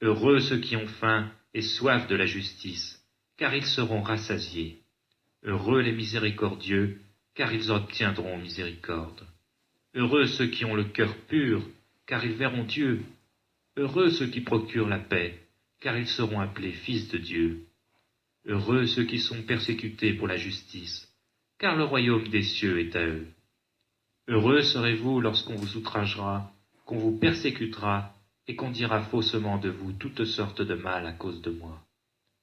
Heureux ceux qui ont faim et soif de la justice, car ils seront rassasiés. Heureux les miséricordieux, car ils obtiendront miséricorde. Heureux ceux qui ont le cœur pur, car ils verront Dieu. Heureux ceux qui procurent la paix, car ils seront appelés fils de Dieu. Heureux ceux qui sont persécutés pour la justice, car le royaume des cieux est à eux. Heureux serez-vous lorsqu'on vous outragera, qu'on vous persécutera, et qu'on dira faussement de vous toutes sortes de mal à cause de moi.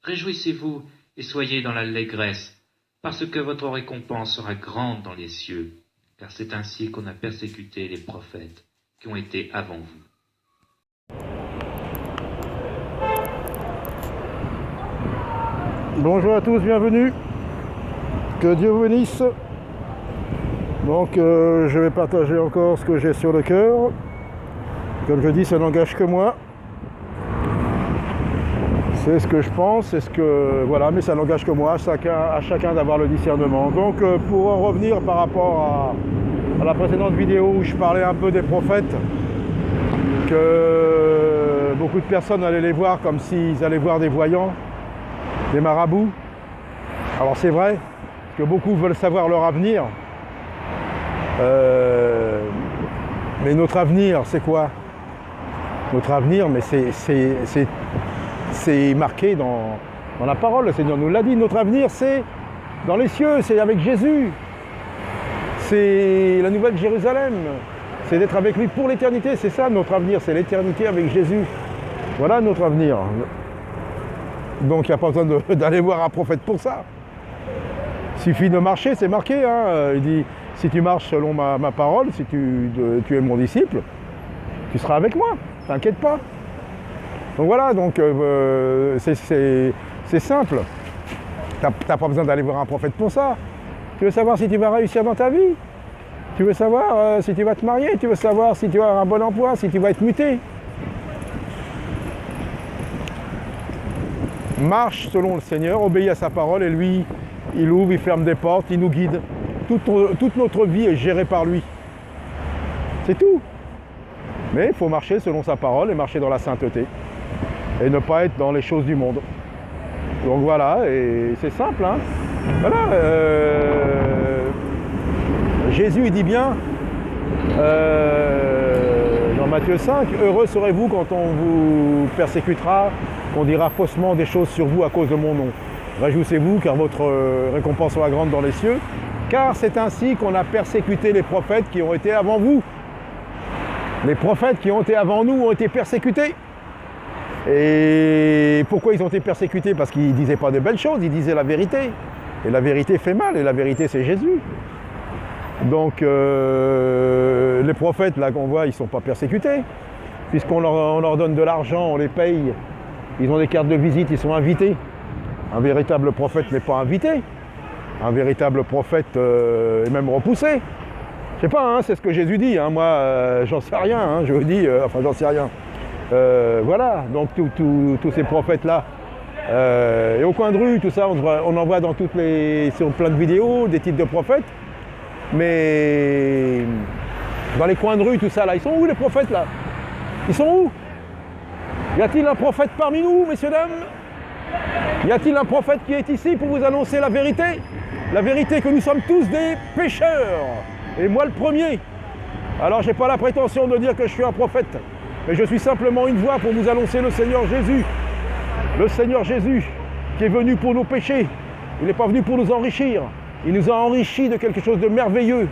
Réjouissez-vous et soyez dans l'allégresse, parce que votre récompense sera grande dans les cieux, car c'est ainsi qu'on a persécuté les prophètes qui ont été avant vous. Bonjour à tous, bienvenue. Que Dieu vous bénisse. Donc je vais partager encore ce que j'ai sur le cœur. Comme je dis, ça n'engage que moi. C'est ce que je pense, c'est ce que... Voilà, mais ça n'engage que moi, à chacun d'avoir le discernement. Donc pour en revenir par rapport à la précédente vidéo où je parlais un peu des prophètes, que beaucoup de personnes allaient les voir comme s'ils allaient voir des voyants, des marabouts. Alors c'est vrai que beaucoup veulent savoir leur avenir. Mais notre avenir, c'est quoi? Notre avenir, mais c'est marqué dans la parole. Le Seigneur nous l'a dit. Notre avenir, c'est dans les cieux, c'est avec Jésus. C'est la nouvelle Jérusalem. C'est d'être avec lui pour l'éternité. C'est ça notre avenir, c'est l'éternité avec Jésus. Voilà notre avenir. Donc il n'y a pas besoin d'aller voir un prophète pour ça. Il suffit de marcher, c'est marqué. Il dit, si tu marches selon ma parole, si tu es mon disciple, tu seras avec moi, t'inquiète pas. Donc voilà, donc c'est simple. T'as pas besoin d'aller voir un prophète pour ça. Tu veux savoir si tu vas réussir dans ta vie. Tu veux savoir si tu vas te marier. Tu veux savoir si tu vas avoir un bon emploi, si tu vas être muté. Marche selon le Seigneur, obéis à sa parole et lui, il ouvre, il ferme des portes, il nous guide. Toute notre vie est gérée par lui. C'est tout. Mais il faut marcher selon sa parole et marcher dans la sainteté. Et ne pas être dans les choses du monde. Donc voilà, et c'est simple. Voilà. Jésus il dit bien dans Matthieu 5, « Heureux serez-vous quand on vous persécutera, qu'on dira faussement des choses sur vous à cause de mon nom. Réjouissez-vous car votre récompense sera grande dans les cieux, car c'est ainsi qu'on a persécuté les prophètes qui ont été avant vous. » Les prophètes qui ont été avant nous ont été persécutés. Et pourquoi ils ont été persécutés? Parce qu'ils ne disaient pas de belles choses, ils disaient la vérité. Et la vérité fait mal, et la vérité c'est Jésus. Donc les prophètes là qu'on voit, ils ne sont pas persécutés. Puisqu'on leur donne de l'argent, on les paye, ils ont des cartes de visite, ils sont invités. Un véritable prophète n'est pas invité. Un véritable prophète est même repoussé. Je sais pas, c'est ce que Jésus dit, moi j'en sais rien, je vous dis, enfin j'en sais rien. Voilà, donc tous ces prophètes-là, et au coin de rue, tout ça, on en voit dans sur plein de vidéos, des titres de prophètes, mais dans les coins de rue, tout ça, là, ils sont où les prophètes, là? Ils sont où? Y a-t-il un prophète parmi nous, messieurs, dames? Y a-t-il un prophète qui est ici pour vous annoncer la vérité? La vérité que nous sommes tous des pécheurs. Et moi le premier. Alors j'ai pas la prétention de dire que je suis un prophète, mais je suis simplement une voix pour vous annoncer le Seigneur Jésus. Le Seigneur Jésus qui est venu pour nos péchés. Il n'est pas venu pour nous enrichir. Il nous a enrichis de quelque chose de merveilleux,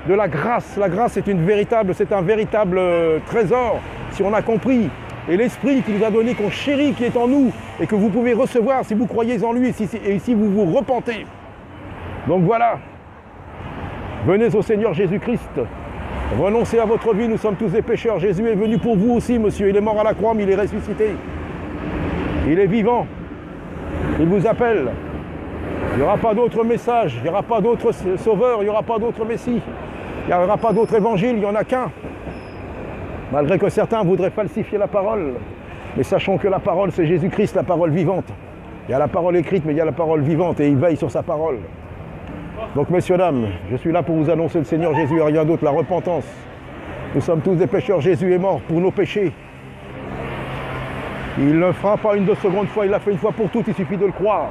de la grâce. La grâce c'est un véritable trésor, si on a compris. Et l'Esprit qui nous a donné, qu'on chérit, qui est en nous, et que vous pouvez recevoir si vous croyez en lui et si vous vous repentez. Donc voilà. Venez au Seigneur Jésus-Christ, renoncez à votre vie, nous sommes tous des pécheurs. Jésus est venu pour vous aussi, monsieur. Il est mort à la croix, mais il est ressuscité. Il est vivant. Il vous appelle. Il n'y aura pas d'autre message, il n'y aura pas d'autre sauveur, il n'y aura pas d'autre Messie. Il n'y aura pas d'autre évangile, il n'y en a qu'un. Malgré que certains voudraient falsifier la parole. Mais sachons que la parole, c'est Jésus-Christ, la parole vivante. Il y a la parole écrite, mais il y a la parole vivante, et il veille sur sa parole. Donc, messieurs, dames, je suis là pour vous annoncer le Seigneur Jésus et rien d'autre, la repentance. Nous sommes tous des pécheurs, Jésus est mort pour nos péchés. Il ne le fera pas une seconde fois, il l'a fait une fois pour toutes, il suffit de le croire.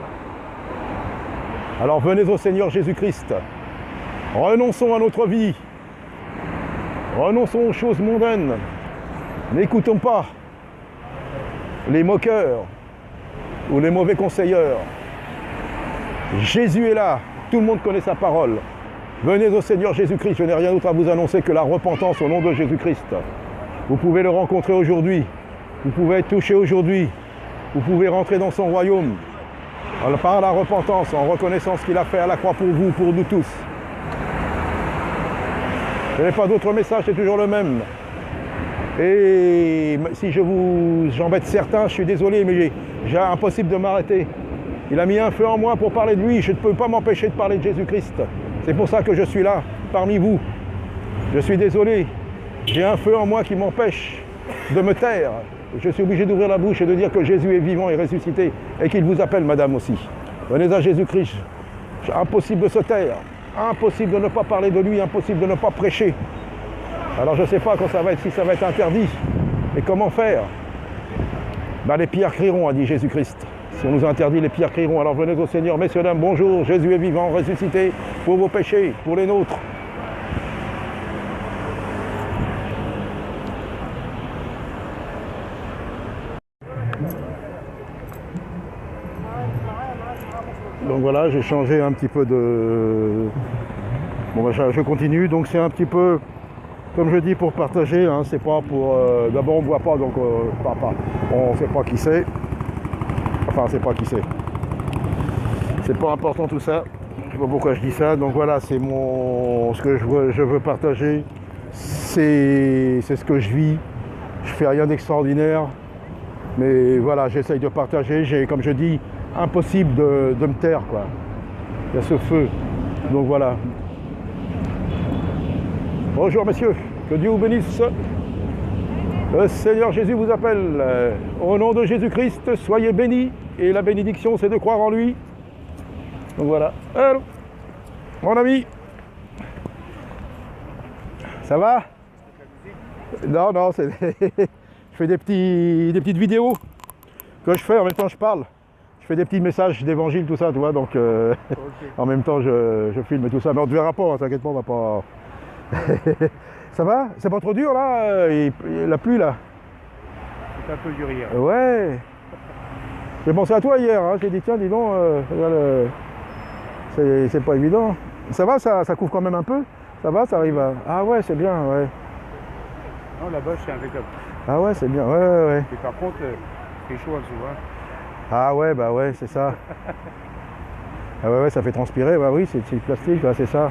Alors venez au Seigneur Jésus-Christ. Renonçons à notre vie. Renonçons aux choses mondaines. N'écoutons pas les moqueurs ou les mauvais conseilleurs. Jésus est là, tout le monde connaît sa parole. Venez au Seigneur Jésus-Christ, je n'ai rien d'autre à vous annoncer que la repentance au nom de Jésus-Christ. Vous pouvez le rencontrer aujourd'hui, vous pouvez être touché aujourd'hui, vous pouvez rentrer dans son royaume par la repentance, en reconnaissant ce qu'il a fait à la croix pour vous, pour nous tous. Je n'ai pas d'autre message, c'est toujours le même. Et si j'embête certains, je suis désolé, mais j'ai impossible de m'arrêter. Il a mis un feu en moi pour parler de lui, je ne peux pas m'empêcher de parler de Jésus-Christ. C'est pour ça que je suis là, parmi vous. Je suis désolé, j'ai un feu en moi qui m'empêche de me taire. Je suis obligé d'ouvrir la bouche et de dire que Jésus est vivant et ressuscité et qu'il vous appelle, madame aussi. Venez à Jésus-Christ. Impossible de se taire, impossible de ne pas parler de lui, impossible de ne pas prêcher. Alors je ne sais pas quand ça va être, si ça va être interdit. Et comment faire? Les pierres crieront, a dit Jésus-Christ. Si on nous interdit, les pierres crieront. Alors venez au Seigneur, messieurs, dames, bonjour. Jésus est vivant, ressuscité pour vos péchés, pour les nôtres. Donc voilà, j'ai changé un petit peu de... Bon, je continue, donc c'est un petit peu, comme je dis, pour partager, hein, c'est pas pour... D'abord on ne voit pas, donc on ne sait pas qui c'est. Enfin, c'est pas qui c'est. C'est pas important tout ça. Je sais pas pourquoi je dis ça. Donc voilà, c'est ce que je veux partager. C'est ce que je vis. Je fais rien d'extraordinaire. Mais voilà, j'essaye de partager. Comme je dis, impossible de me taire, quoi. Il y a ce feu. Donc voilà. Bonjour messieurs, que Dieu vous bénisse. Le Seigneur Jésus vous appelle. Au nom de Jésus-Christ, soyez bénis. Et la bénédiction, c'est de croire en lui. Donc voilà. Allô, mon ami. Ça va? Non, non, je fais des petites vidéos que je fais, en même temps je parle. Je fais des petits messages d'évangile, tout ça, tu vois, donc okay. En même temps je filme tout ça. Mais on ne verra pas, hein, t'inquiète pas, on va pas... Ça va? C'est pas trop dur là? La pluie là? C'est un peu dur hier. Ouais. J'ai pensé à toi hier, hein. J'ai dit tiens dis donc, c'est pas évident. Ça va, ça couvre quand même un peu? Ça va, ça arrive à... Ah ouais, c'est bien, ouais. Non, là-bas c'est impeccable. Ah ouais, c'est bien, ouais. Et par contre, c'est chaud en dessous, hein. Ah ouais, bah ouais, c'est ça. Ah ouais, ça fait transpirer, bah oui, c'est du plastique, là, c'est ça.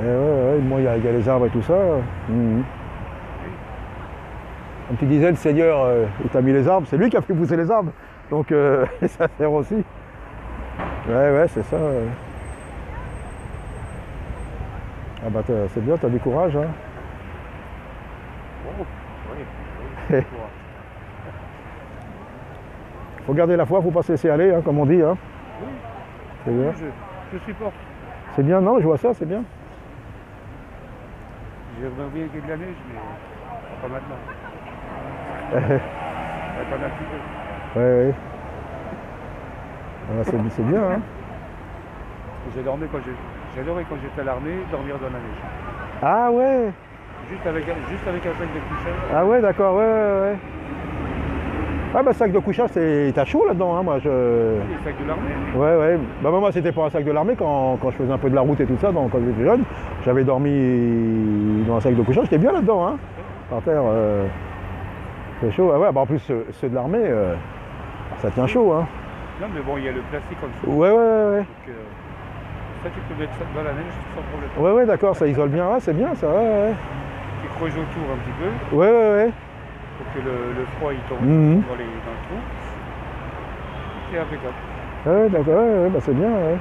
Et ouais, bon, il y a les arbres et tout ça. Comme tu disais, le Seigneur, il t'a mis les arbres, c'est lui qui a fait pousser les arbres. Donc ça sert aussi. Ouais, c'est ça. Ah bah c'est bien, t'as du courage, hein. Oh, oui. Faut garder la foi, faut pas se laisser aller, hein, comme on dit, hein. Oui. C'est bien. Je supporte. C'est bien, non, je vois ça, c'est bien. J'aimerais bien qu'il y ait de la neige, mais pas maintenant. Attends un petit peu. Ouais. Ah, c'est bien, hein. J'adorais quand j'étais à l'armée, dormir dans la neige. Ah ouais. Juste avec un sac de couchage. Ah ouais, d'accord, ouais. Ah bah sac de couchage, t'as chaud là-dedans, hein, moi je... Les sacs de l'armée. Ouais. Bah moi c'était pas un sac de l'armée quand je faisais un peu de la route et tout ça, quand j'étais jeune. J'avais dormi dans un sac de couchage, j'étais bien là-dedans, hein. Par terre, c'est chaud. Ah ouais, bah en plus ceux de l'armée, ça tient chaud, hein. Non mais bon, il y a le plastique en dessous. Ouais. Donc, ça tu peux mettre ça dans la neige sans problème. Ouais, d'accord, ça isole bien, c'est bien ça, ouais. Tu creuses autour un petit peu. Ouais. Pour que le froid il tombe dans le trou. C'est impeccable. Ouais, d'accord, ouais, bah c'est bien, ouais.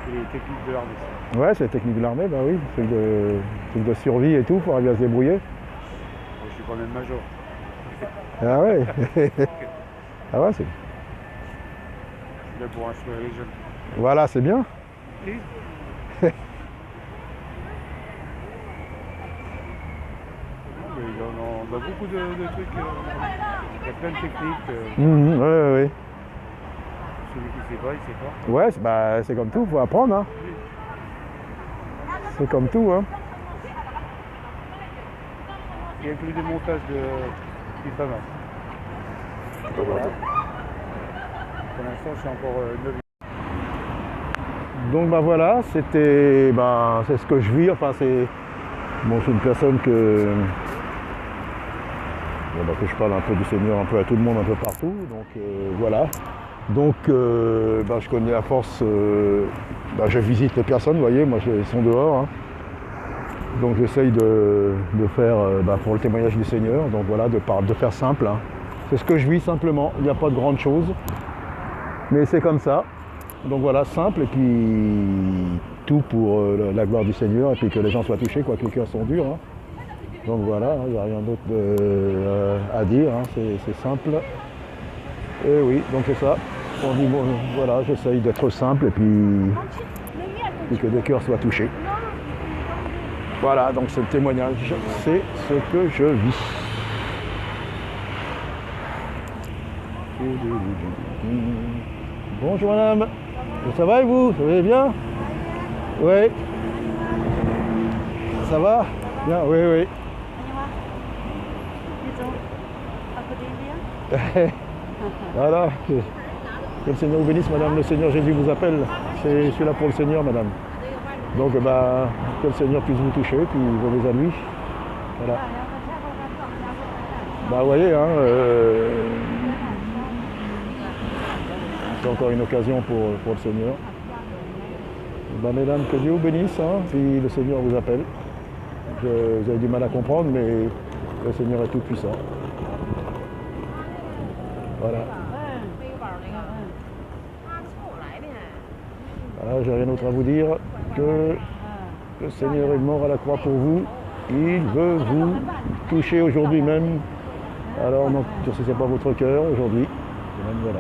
Et les techniques de l'armée, ça. Ouais, c'est les techniques de l'armée, bah oui. Truc de survie et tout, pour arriver à se débrouiller. Je suis quand même major. Ah ouais. Ah ouais, c'est... Je suis là pour instruire les jeunes. Voilà, c'est bien. Et bah, beaucoup de trucs. Il y a plein de techniques. Ouais. Celui qui sait pas, il sait pas. Ouais, c'est comme tout, faut apprendre. Hein. C'est comme tout. Hein. Il y a plus de montage du pas mal. Voilà. Pour l'instant, je suis encore 9. Donc voilà, c'était, c'est ce que je vis. Enfin, c'est une personne que je parle un peu du Seigneur, un peu à tout le monde, un peu partout. Donc voilà. Donc je connais à force, je visite les personnes, vous voyez, moi ils sont dehors. Hein. Donc j'essaye de faire pour le témoignage du Seigneur, donc voilà, de faire simple. Hein. C'est ce que je vis simplement, il n'y a pas de grande chose. Mais c'est comme ça. Donc voilà, simple, et puis tout pour la gloire du Seigneur, et puis que les gens soient touchés, quoi, que les cœurs sont durs. Hein. Donc voilà, il n'y a rien d'autre à dire, hein. C'est simple. Et oui, donc c'est ça. On dit, voilà, j'essaye d'être simple, et puis que les cœurs soient touchés. Voilà, donc ce témoignage, c'est ce que je vis. Bonjour madame, ça va et vous? Vous allez bien? Oui. Ça va? Bien, oui. Voilà. Que le Seigneur vous bénisse, madame. Le Seigneur Jésus vous appelle. Je suis là pour le Seigneur, madame. Donc, que le Seigneur puisse vous toucher, puis venez à lui. Voilà. Vous voyez, hein, c'est encore une occasion pour le Seigneur. Mesdames, que Dieu vous bénisse, hein, puis le Seigneur vous appelle. Vous avez du mal à comprendre, mais le Seigneur est tout puissant. Voilà. Voilà, j'ai rien d'autre à vous dire que le Seigneur est mort à la croix pour vous. Il veut vous toucher aujourd'hui même. Alors n'endurcissez pas votre cœur aujourd'hui. Voilà.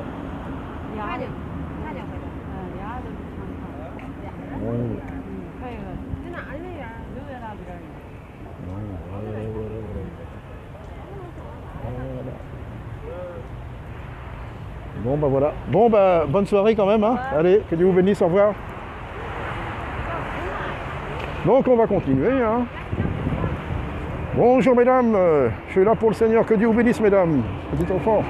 Bon voilà. Bon bonne soirée quand même, hein. Allez, que Dieu vous bénisse, au revoir. Donc on va continuer, hein. Bonjour mesdames, je suis là pour le Seigneur, que Dieu vous bénisse mesdames, petits enfants.